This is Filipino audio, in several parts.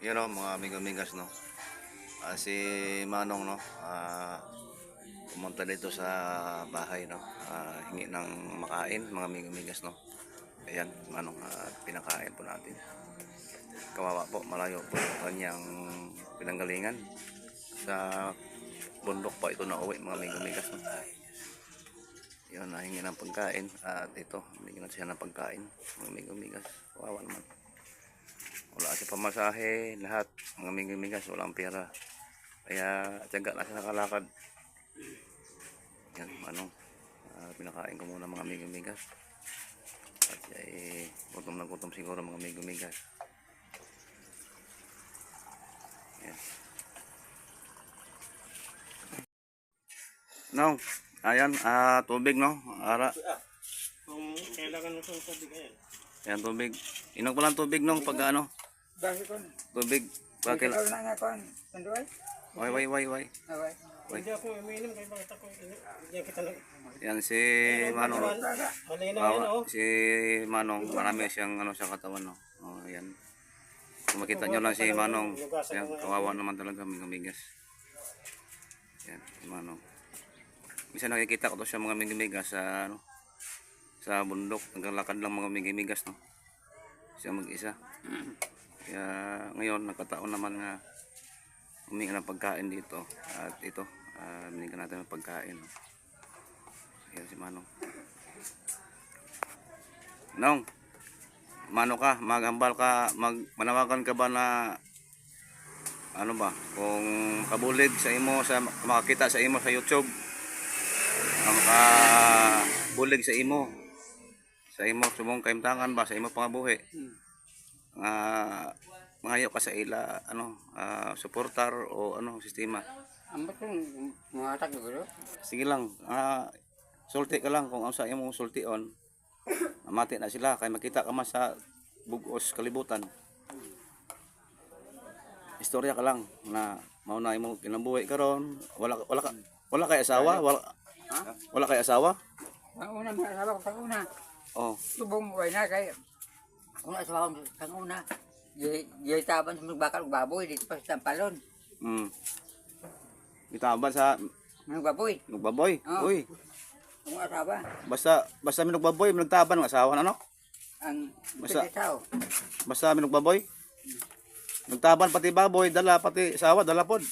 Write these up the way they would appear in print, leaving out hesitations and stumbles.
Yun o, mga amigo-amigas, no. Si Manong, no, pumunta dito sa bahay, no. Hingi ng makain, mga amigo-amigas, no. Ayan, Manong, pinakain po natin. Kawawa po, malayo po yung kanyang pinanggalingan. Sa bundok pa ito na uwi, mga amigo-amigas, no. Yun, nahingi ng pagkain. At ito, binigyan siya ng pagkain, mga amigo-amigas. Kawawa naman. Wala siya pamasahe, lahat mga amigo-amigas, walang pera. Kaya tiyaga na siya nakalakad. Yan, Manong, pinakain ko muna mga amigo-amigas. At gutom na gutom siguro mga amigo-amigas. Yan. No, ayan, tubig, no. Ara. Kung kailangan mo itong tubig, ayan. Ayan, tubig. Inog pa lang tubig, nung pag ano. Bakit kon? Tubig. Bakit? Ikaw na nga kon. Tanduay? Way. Okay. Hindi ako umiinom kaya bakit ako hindi kita lang. Yan si Manong. Malinaw yan, oh. Si Manong, marami siyang ano sa katawan, no. Oh, ayan. Kung makita nyo lang si Manong, yan, kawawa naman talaga, migas. Yan, si Manong. Bisa nakikita ko to siya mga migas sa ano, sa bundok, naglalakad lang mga migas, no. Siya mag-isa. Kaya ngayon nagkataon naman nga humingi ng pagkain dito. At ito, binigyan natin ng pagkain, no. Ayan si Manong. Nong, mano ka, maghambal ka, manawagan ka ba na ano ba, kung kabulig sa imo, sa makakita sa imo sa YouTube, makabulig sa imo sumong kaimtangan ba sa imo pangabuhi, mangayo ka sa ila ano, suportar o ano sistema. Ambot kong mga tag gulo. Sige lang, sulti ka lang kung ang sa imong sultion, mati na sila kay makita ka mas sa bugos kalibutan. Istorya ka lang na mauna imong kinabuhi karon, wala kay asawa, wala kay asawa. Ang una mga asawa ko sa una. Oh, Subong mo na kay kung asawa ko sa una. Di taban sa magbakal og baboy dito pa sa Tampalon. Itaban sa Magbaboy. nagbaboy. Oh. Uy, Ang asawa basta minugbaboy, minugtaban ng asawa ano? ang Basta- tao. Basta minugbaboy. Nagtaban pati baboy, dala pati asawa, dala pod.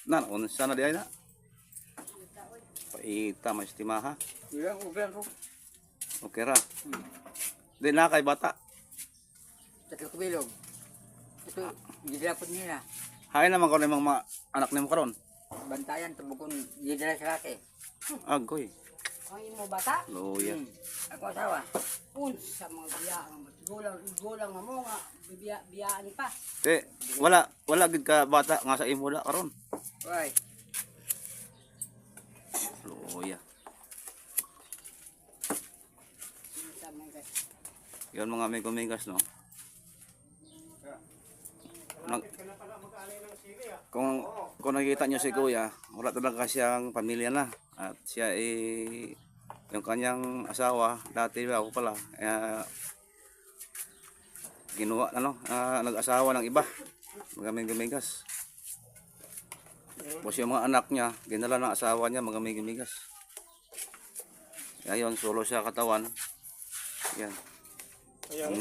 Na, unsa na di ay na? Paita mas timaha. Ulang ko. Okay ra. Di na kay bata. Sa kubilog. Ito gidapon nila. Hay naman ko ng mga anak nimo karon. Bantayan tubukon gidala sa laki. Agoy. Ang imo bata, Luya. Ako asawa. unsa mga biyaan gulang mo nga biyaan pa. Wala gid ka bata nga sa imo da karon. Hoy. Luya. Unsa man kay Yon mga amigo-amigas, no. Kung nakikita nyo si Kuya, wala talaga siyang pamilya na. At siya yung kanyang asawa, dati ako pala, ginawa, nag-asawa ng iba, mga amigo-amigas. Tapos yung mga anak niya, ginala ng asawa niya, mga amigo-amigas. Kaya yun, solo siya katawan. Yan.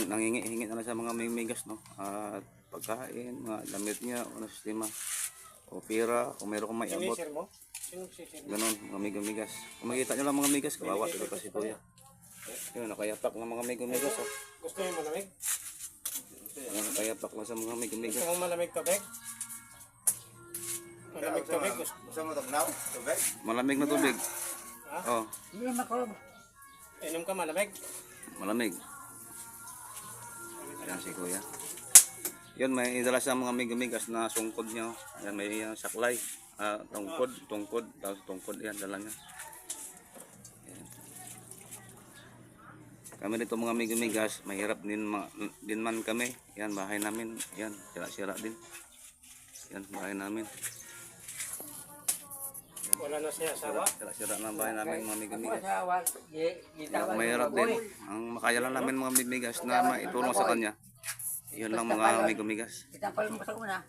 Nangingi-hingi na lang sa mga amigo-amigas, no. At pagkain, mga damit niya, ano sistema. O pera, kung meron kang may abot. Sinisir mo? Sinong sisir mo? Ganun, mga amigo-amigas. Kung makita nyo lang mga amigas, kawawa ito kasi Kuya. Yun, nakayapak ng mga amigo-amigas. Oh. Gusto mo malamig? Ayan, nakayapak lang sa mga amigo-amigas. Gusto mo malamig tubig? Malamig tubig? Gusto mo tagnaw? Tubig? Malamig na tubig. Ha? Oh, Hindi makulob. Inom ka malamig? malamig. Ayan si Kuya. Yun, may idala sa mga amigo-amigas na sungkod niya. Ayan, may saklay. Tungkod. Tapos tungkod, yan, dala niya. Ayan. Kami dito mga amigo-amigas, mahirap din man kami. Yan, bahay namin. Yan, sira-sira din. Yan, bahay namin. Wala na siya asawa? Sira-sira na ang bahay namin mga Ako amigo-amigas. asawa. Kaya mahirap din. Ang makaya lang namin mga amigo-amigas na maitulong sa kanya. Yun lang mga amigo-migas. Kita pala mo sa una.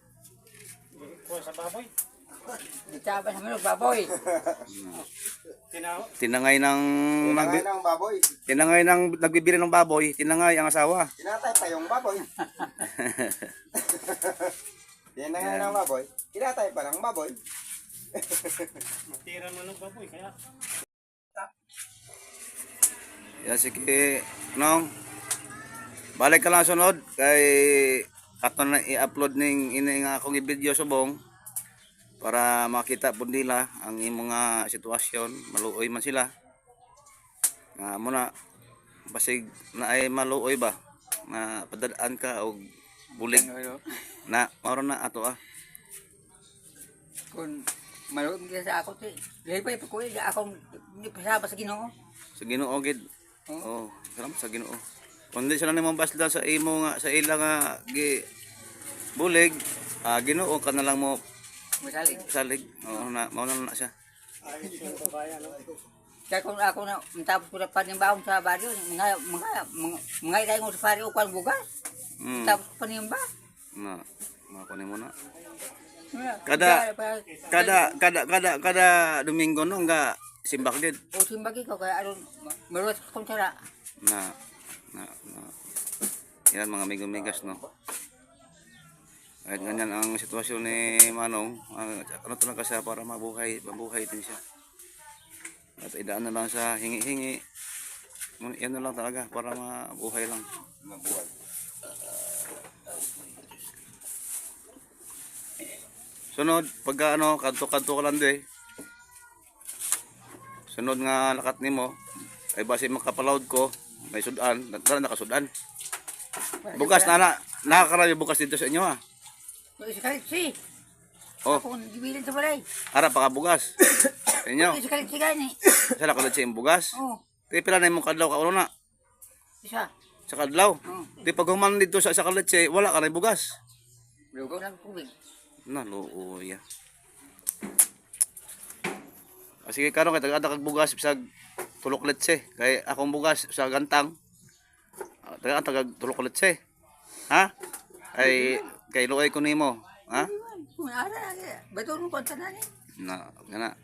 Kuha sa baboy. Ditaban sa mga baboy. Tinangay ng Tinangay ng baboy. tinangay ng nagbibili ng baboy, tinangay ang asawa. Tinatay pa yung baboy. Tinangay ng baboy. Tinatay pa ng baboy. Matira mo ng baboy. Kaya Yan sige, nong. Balik ka lang sunod kay ato na i-upload ning ini nga akong i-video subong para makita pud nila ang imong nga sitwasyon, maluoy man sila. Nga muna basig na ay maluoy ba na padadaan ka og bulig na maro na ato Kung maluwag nila sa ako, lipay pa ko akong pasaba sa Ginoo. sa Ginoo gid. Oh, salamat sa Ginoo. Kundi sila nimong basda sa imo nga sa ila nga gi bulig, Ginoo ka na lang mo Masalig. salig. Oo na mao na siya. Kaya kung ako na, matapos ko na panimbaon sa baryo, mga itay mo sa baryo, ukwan bugas. Tapos panimba. Na makunin mo na. Kada Domingo no nga simbak gid. O simbagi ko, kaya aron, maruwas kong sara. Na yan mga amigo-migas no. Kahit ganyan ang sitwasyon ni Manong, ano talaga siya para mabuhay din siya. At idaan na lang sa hingi-hingi. Yan na lang talaga para mabuhay lang. Mabuhay. Sunod, pagka kanto-kanto ka lang di. Sunod nga lakat nimo ay base makapaload ko, may sudan, nakasudan. Bukas nakakarayo bukas dito sa inyo Isa kalit Oh, Ako gibilin sa balay. ara pa ka bugas. Sa inyo. Isa kalit gani. Sa lakat sa imong bugas. Oo, Di pila na imong kadlaw ka ulo na. isa. Sa kadlaw. Oo. Di pag human dito sa kalatse, wala ka na bugas. Lugaw ng tubig. Naluoy. Sige karon kay tagada kag bugas bisag tulok letse kay akong bugas sa gantang. Tagad tulok letse. Ha? Ay kay luoy ko nimo, ha? Kung ara, bato mo konta na ni. Na kana.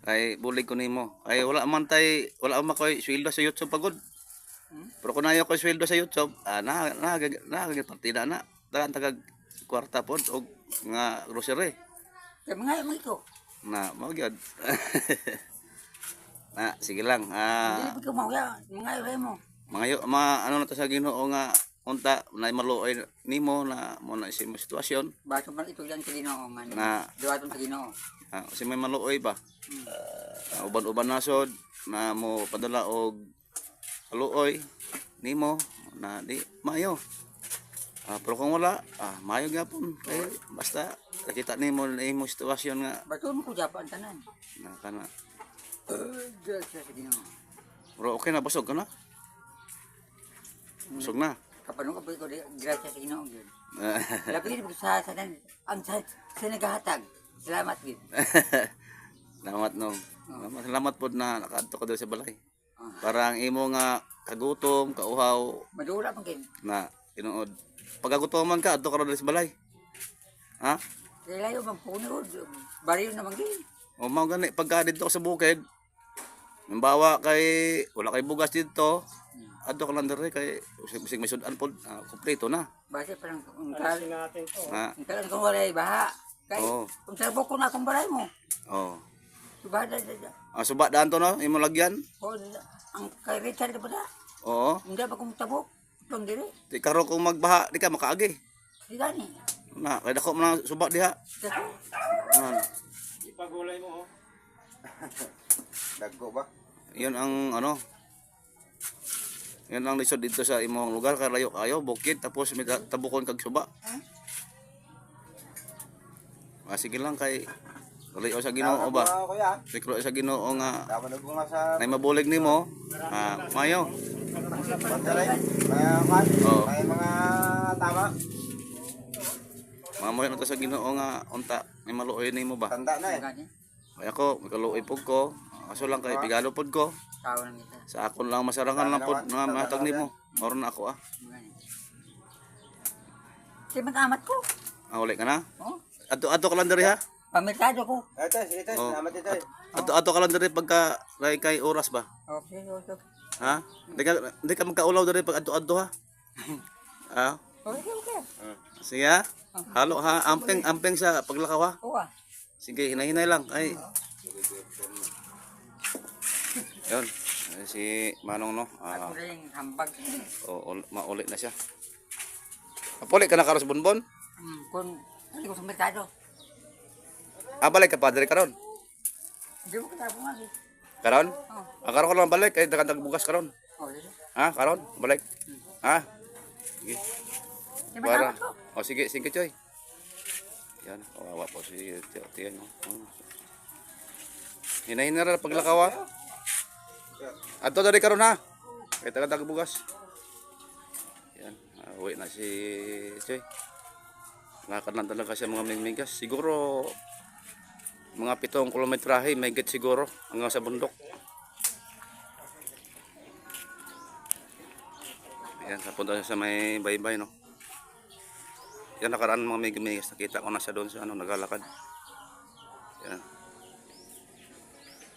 Ay bulig ko nimo. Ay wala man makoy sweldo sa YouTube pagod. Pero kung nayo ko sweldo sa YouTube, partida na. Tagad kwarta pod og nga grocery. Kaya mga ito. Na mao gyud. Na sige lang. Hindi ko mau ya, mga mo. Ano na to sa Ginoo nga unta na maluoy nimo na mo na si sitwasyon Bato man ito yan sa Ginoo man. na Duwaton sa Ginoo. kasi may maluoy ba. Uban-uban nasod na mo padala og kaluoy nimo na di mayo. Pero kung wala, mayo gyapon kay basta nakita nimo na imo sitwasyon nga Bato mo ko japan tanan. na kana. Diyos sa Ginoo. Pero okay na busog ka na. Busog na. Kapano ka ko gracias sa Ginoo gyud. Labi ni sa ang sa nagahatag. Salamat gid. Salamat no. Salamat pod na nakaadto ka daw sa balay. Para ang imo nga kagutom, kauhaw Madula man gid. na tinuod. Pagagutoman ka adto ka ra sa balay. Ha? Kaya layo bang puno baril na man gid. O mao gani pagka dito ka sa bukid. Membawa kay wala kay bugas dito. Adto ka lang diri kay bisig may sudan pod, kompleto na. Base parang alisin natin to. Ha? ang kung walay baha. Kay Oo. kung sarbo ko na akong balay mo. Oh. Subada Suba daan to no, imo lagyan. o ang kay Richard ba da? Oo. Hindi ba kung tabok? Pang diri. Di karo kung magbaha di ka makaagi. Di gani. Na kay dako man ang suba diha. Dako. Ipagulay mo. Dagko ba? Yun ang ano. Yan ang lisod dito sa imong lugar kay layo kayo bukid tapos may tabukon kag suba. Sige lang kay layo sa Ginoo ba. Kuya. Sikro sa Ginoo nga Tama na bunga sa nay mabulig nimo. Mayo. pantalay. Mga kan. Oo. Mga tama. Mamoy na to sa Ginoo nga unta may maluoy nimo ba. Tanda na eh. Gani. Kaya ako magkaluoy pud ko. Kaso lang kay pigalo pud ko. Tao lang ito. Sa akon lang masarangan lang pud nga matag nimo. Moro na ako Gani. Si amat ko. Uli ka na? Oh, Ato ka lang diri ha? pamitado ko. Ito, ito, Oh. salamat ito. Ato ka lang diri pagka kay oras ba? Okay, okay. Ha? Di ka magkaulaw diri pag adto ha? Ha? Okay, okay. Sige ha? Halo ha? Amping sa paglakaw ha? Oo ah. Sige, hinay-hinay lang. Ay. Yun. Si Manong no. Ako rin hambag. Mauli na siya. Mapuli ka na karos bonbon? Kung hindi ko sa merkado. Balik ka pa diri karon. Hindi mo katapong nga. Karon? Oh. Karon ko lang balik kay dagan bugas karon. Oh, yun. Ha? Karon? Balik. Ha? Sige. Si Para. amat ko. O sige, sige Choy. Yan, kawawa po si Tiyan. Hinahin na paglakaw ha. Ato dari karon ha. Kay taga bugas. Yan, uwi na si Choy. Lakad lang talaga siya mga mingmigas. Siguro mga 7 kilometrahe, may get siguro hanggang sa bundok. Yan, napunta siya sa may baybay no. Yan nakaraan mga mingmigas, nakita ko na siya doon sa naglalakad. Yan.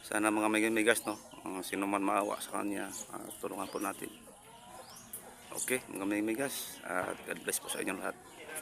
Sana mga mingmigas no, sino man maawa sa kanya, tulungan po natin. Okay, mga mingmigas, God bless po sa inyo lahat.